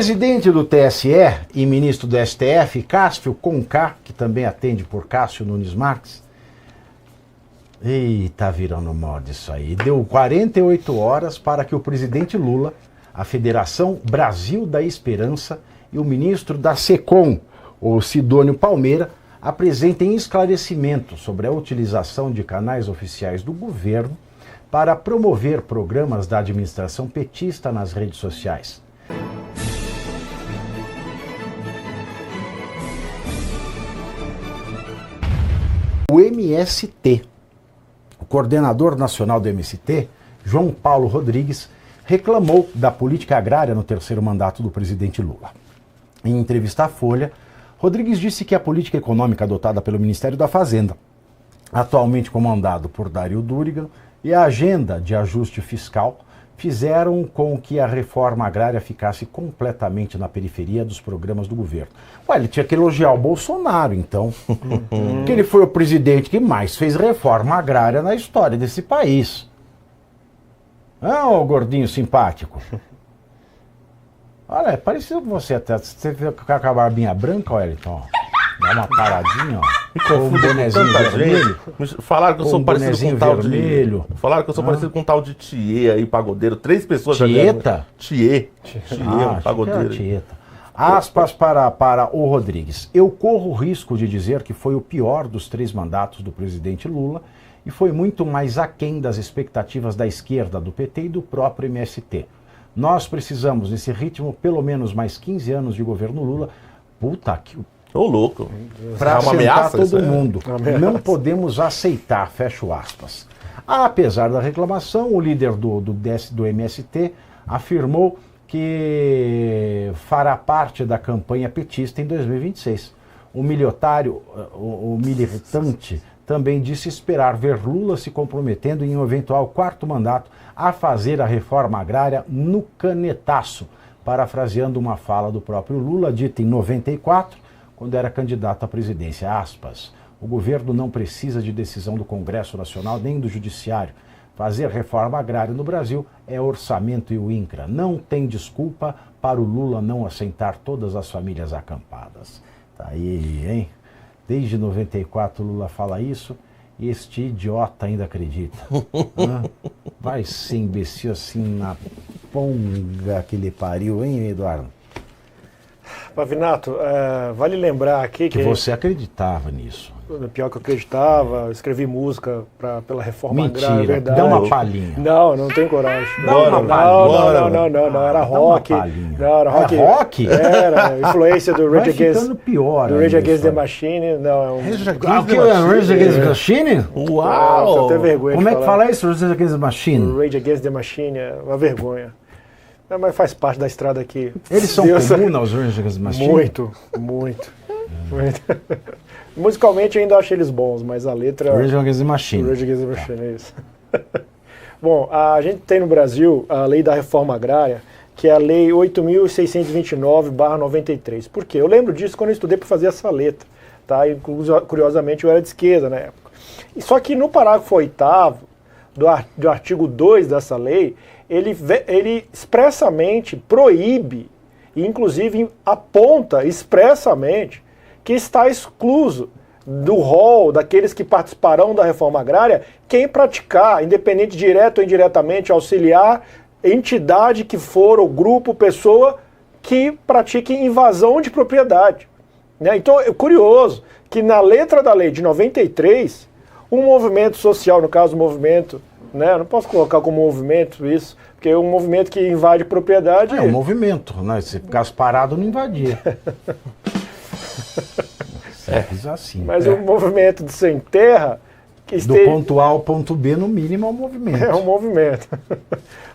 Presidente do TSE e ministro do STF, Cássio Conká, que também atende por Cássio Nunes Marques, tá virando moda isso aí, deu 48 horas para que o presidente Lula, a Federação Brasil da Esperança e o ministro da SECOM, o Sidônio Palmeira, apresentem esclarecimento sobre a utilização de canais oficiais do governo para promover programas da administração petista nas redes sociais. O MST, o coordenador nacional do MST, João Paulo Rodrigues, reclamou da política agrária no terceiro mandato do presidente Lula. Em entrevista à Folha, Rodrigues disse que a política econômica adotada pelo Ministério da Fazenda, atualmente comandado por Dário Durigan, e a agenda de ajuste fiscal fizeram com que a reforma agrária ficasse completamente na periferia dos programas do governo. Ué, ele tinha que elogiar o Bolsonaro, então, que ele foi o presidente que mais fez reforma agrária na história desse país. Ah, ô gordinho simpático. Olha, é parecido com você até. Você fica com a barbinha branca, Wellington? Dá uma paradinha, ó. Com um bonezinho vermelho. Falaram que eu sou parecido com um tal vermelho. Falaram que eu sou parecido com um tal de Thier aí, pagodeiro. 3 pessoas já Tieta? Thier, pagodeiro. Tieta. Aspas para o Rodrigues. Eu corro o risco de dizer que foi o pior dos 3 mandatos do presidente Lula e foi muito mais aquém das expectativas da esquerda, do PT e do próprio MST. Nós precisamos, nesse ritmo, pelo menos mais 15 anos de governo Lula. Puta que... Ô, louco. Para uma ameaça ameaça todo mundo. Não podemos aceitar, fecho aspas. Apesar da reclamação, o líder do MST afirmou que fará parte da campanha petista em 2026. O militante também disse esperar ver Lula se comprometendo em um eventual 4º mandato a fazer a reforma agrária no canetaço, parafraseando uma fala do próprio Lula, dita em 94, quando era candidato à presidência. Aspas, o governo não precisa de decisão do Congresso Nacional nem do Judiciário. Fazer reforma agrária no Brasil é orçamento e o INCRA. Não tem desculpa para o Lula não assentar todas as famílias acampadas. Tá aí, hein? Desde 94 Lula fala isso e este idiota ainda acredita. Vai ser imbecil assim na ponga que ele pariu, hein, Eduardo? Pavinato, vale lembrar aqui que você acreditava nisso. Pior que eu acreditava, eu escrevi música pela reforma agrária. Mentira, verdade. Dá uma palhinha. Não tenho coragem. Não, era rock. Não, era rock. Era rock? Era, influência do Rage Against the Machine. Não, é um... Rage Against the Machine? Uau! Eu tenho vergonha. Como é que fala isso, Rage Against the Machine? Rage Against the Machine é uma vergonha. Mas faz parte da estrada aqui. Eles são comuns, os Rage Against the Machine? Muito. Musicalmente eu ainda acho eles bons, mas a letra... Rage Against the Machine. Rage Against the Machine, é isso. Bom, a gente tem no Brasil a lei da reforma agrária, que é a lei 8.629/93. Por quê? Eu lembro disso quando eu estudei para fazer essa letra. Tá? E, curiosamente eu era de esquerda na época. E só que no parágrafo 8º do artigo 2 dessa lei, ele expressamente proíbe, e inclusive aponta expressamente, que está excluso do rol daqueles que participarão da reforma agrária quem praticar, independente direto ou indiretamente, auxiliar entidade que for, ou grupo, pessoa que pratique invasão de propriedade. Né? Então é curioso que na letra da lei de 93, um movimento social, no caso o movimento, né? Não posso colocar como movimento isso, porque é um movimento que invade propriedade... É um movimento, né? Se ficasse parado não invadia. Assim. Mas um movimento de sem terra... Do ponto A ao ponto B, no mínimo, é um movimento. É um movimento.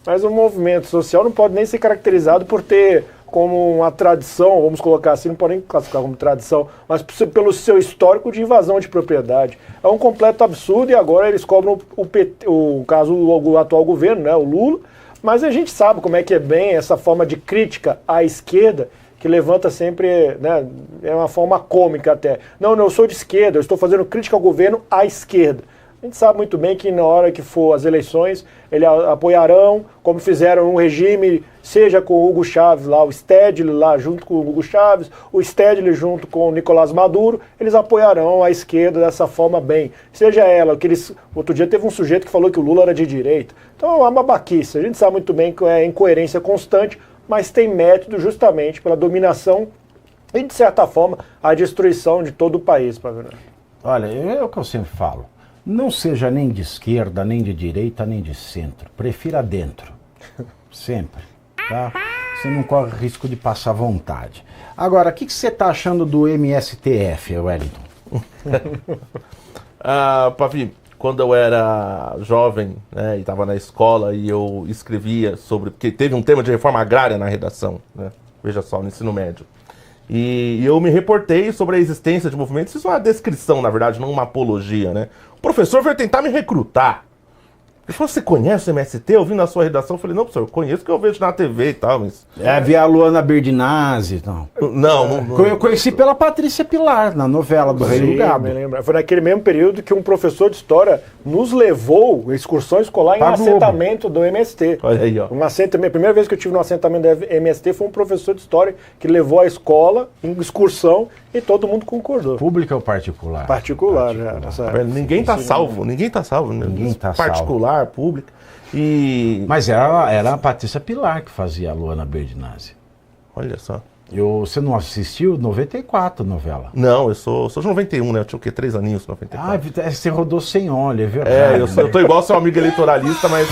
Mas um movimento social não pode nem ser caracterizado por ter como uma tradição, vamos colocar assim, não pode nem classificar como tradição, mas pelo seu histórico de invasão de propriedade. É um completo absurdo e agora eles cobram o atual governo, né, o Lula, mas a gente sabe como é que é bem essa forma de crítica à esquerda, que levanta sempre, né, é uma forma cômica até. Não, eu sou de esquerda, eu estou fazendo crítica ao governo à esquerda. A gente sabe muito bem que na hora que for as eleições, eles apoiarão, como fizeram um regime, seja com o Hugo Chávez lá, o Stedley lá junto com o Hugo Chávez, o Stedley junto com o Nicolás Maduro, eles apoiarão a esquerda dessa forma bem. Seja ela, que eles... Outro dia teve um sujeito que falou que o Lula era de direita. Então é uma babaquice. A gente sabe muito bem que é incoerência constante, mas tem método justamente pela dominação e, de certa forma, a destruição de todo o país, Pavinelli. Olha, é o que eu sempre falo. Não seja nem de esquerda, nem de direita, nem de centro. Prefira dentro. Sempre. Tá? Você não corre risco de passar vontade. Agora, o que você está achando do MSTF, Wellington? Pavi, quando eu era jovem, né, e estava na escola e eu escrevia sobre... Porque teve um tema de reforma agrária na redação, né? Veja só, no ensino médio. E eu me reportei sobre a existência de movimentos. Isso é uma descrição, na verdade, não uma apologia, né? O professor veio tentar me recrutar. Ele falou, você conhece o MST? Eu vi na sua redação. Eu falei, não, professor, eu conheço que eu vejo na TV e tal, mas... Vi a Luana Berdinazzi e tal. Não. Eu conheci pela Patrícia Pilar, na novela do Rei do Gado. Me lembro. Foi naquele mesmo período que um professor de história nos levou, excursão escolar, em um assentamento do MST. Olha aí, ó. A primeira vez que eu tive no assentamento do MST foi um professor de história que levou a escola em excursão e todo mundo concordou. Pública ou particular? Particular, já. Ninguém tá salvo. Ninguém tá salvo. Ninguém tá particular, pública. Mas era a Patrícia Pilar que fazia a Luana Berdinazzi. Olha só. Você não assistiu 94 novela? Não, eu sou de 91, né? Eu tinha o quê? 3 aninhos, 94. Você rodou sem óleo, é verdade. Eu tô igual seu amigo eleitoralista, mas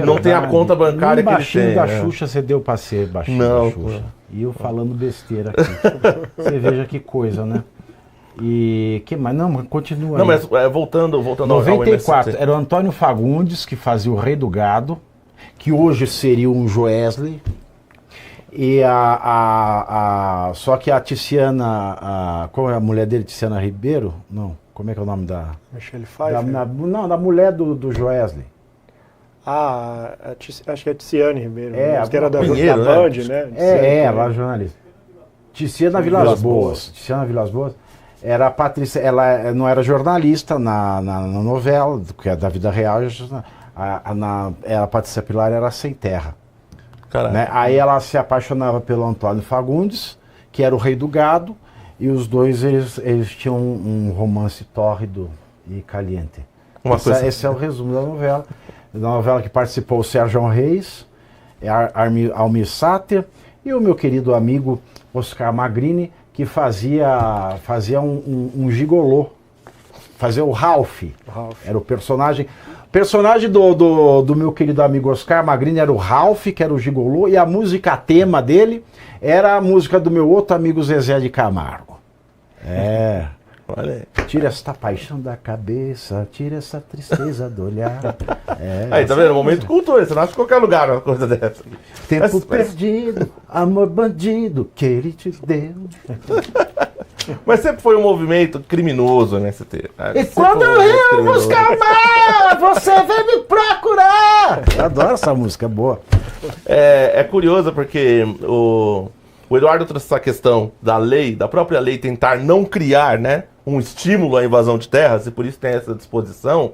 não tem a conta bancária que ele tem. Da Xuxa você deu pra ser baixinho da Xuxa. E eu falando besteira aqui. Você veja que coisa, né? E que mais? Não, continua. Não, mas voltando ao 94, era o Antônio Fagundes que fazia o Rei do Gado, que hoje seria um Joesley. E só que a Tiziana, como é a mulher dele, Tiziana Ribeiro? Não, como é que é o nome da... Michelle Pfeiffer? Da mulher do Joesley. Acho que é Tiziane Ribeiro, que era da Band, né? Ela é jornalista. Tiziana Vilas Boas. Tiziana Vilas Boas. Era a Patrícia, ela não era jornalista na novela, que é da vida real, a Patrícia Pilar era sem terra. Né? Aí ela se apaixonava pelo Antônio Fagundes, que era o Rei do Gado, e os dois eles tinham um romance tórrido e caliente. Esse é o resumo da novela. Da novela que participou o Sérgio Reis, Almir Sater e o meu querido amigo Oscar Magrini, que fazia um gigolô. Fazia o Ralph. Era o personagem. O personagem do meu querido amigo Oscar Magrini era o Ralph, que era o gigolô, e a música tema dele era a música do meu outro amigo Zezé de Camargo. Olha aí. Tira esta paixão da cabeça, tira essa tristeza do olhar. Aí, tá vendo? Momento cultura, você não acha em qualquer lugar uma coisa dessa. Tempo perdido, amor bandido, que ele te deu. Mas sempre foi um movimento criminoso, né, MST? E quando eu buscar mais, você vem me procurar! Eu adoro essa música, é boa. É curioso porque o Eduardo trouxe essa questão da lei, da própria lei tentar não criar, né, um estímulo à invasão de terras, e por isso tem essa disposição,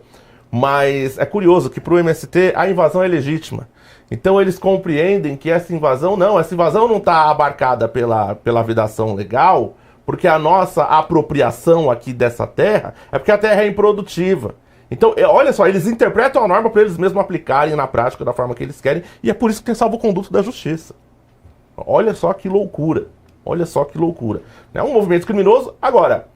mas é curioso que para o MST a invasão é legítima. Então eles compreendem que essa invasão não está abarcada pela vedação legal, porque a nossa apropriação aqui dessa terra é porque a terra é improdutiva. Então, olha só, eles interpretam a norma para eles mesmos aplicarem na prática da forma que eles querem, e é por isso que tem salvo-conduto da justiça. Olha só que loucura. Olha só que loucura. É um movimento criminoso. Agora,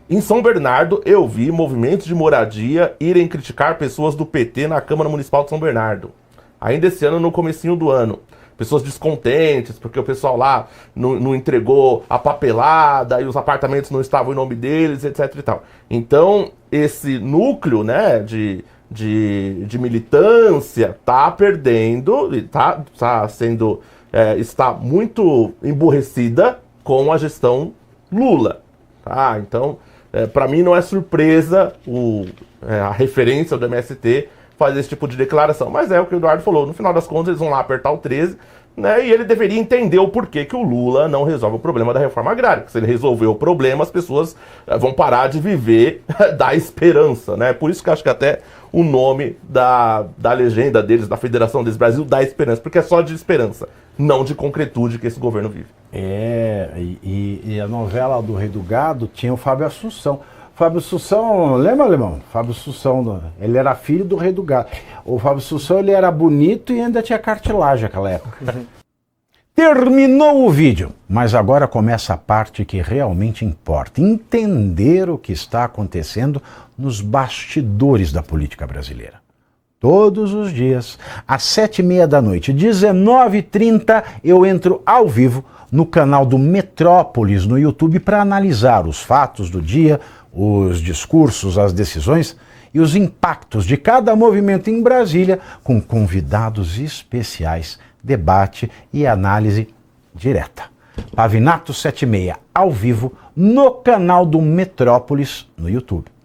em São Bernardo, eu vi movimentos de moradia irem criticar pessoas do PT na Câmara Municipal de São Bernardo. Ainda esse ano, no comecinho do ano. Pessoas descontentes, porque o pessoal lá não entregou a papelada e os apartamentos não estavam em nome deles, etc e tal. Então, esse núcleo, né, de militância tá perdendo, está muito emburrecida com a gestão Lula. Tá? Então, para mim não é surpresa a referência do MST fazer esse tipo de declaração. Mas é o que o Eduardo falou, no final das contas eles vão lá apertar o 13, né? E ele deveria entender o porquê que o Lula não resolve o problema da reforma agrária. Porque se ele resolver o problema, as pessoas vão parar de viver da esperança, né? Por isso que eu acho que até o nome da legenda deles, da Federação deles Brasil, dá esperança, porque é só de esperança, não de concretude que esse governo vive. E a novela do Rei do Gado tinha o Fábio Assunção. Fábio Assunção, lembra, Alemão? Fábio Assunção, ele era filho do Rei do Gado. O Fábio Assunção, ele era bonito e ainda tinha cartilagem naquela época. Terminou o vídeo, mas agora começa a parte que realmente importa. Entender o que está acontecendo nos bastidores da política brasileira. Todos os dias, às 7h30 da noite, 19h30, eu entro ao vivo no canal do Metrópolis no YouTube para analisar os fatos do dia, os discursos, as decisões e os impactos de cada movimento em Brasília, com convidados especiais, debate e análise direta. Pavinato 7h30, ao vivo, no canal do Metrópolis no YouTube.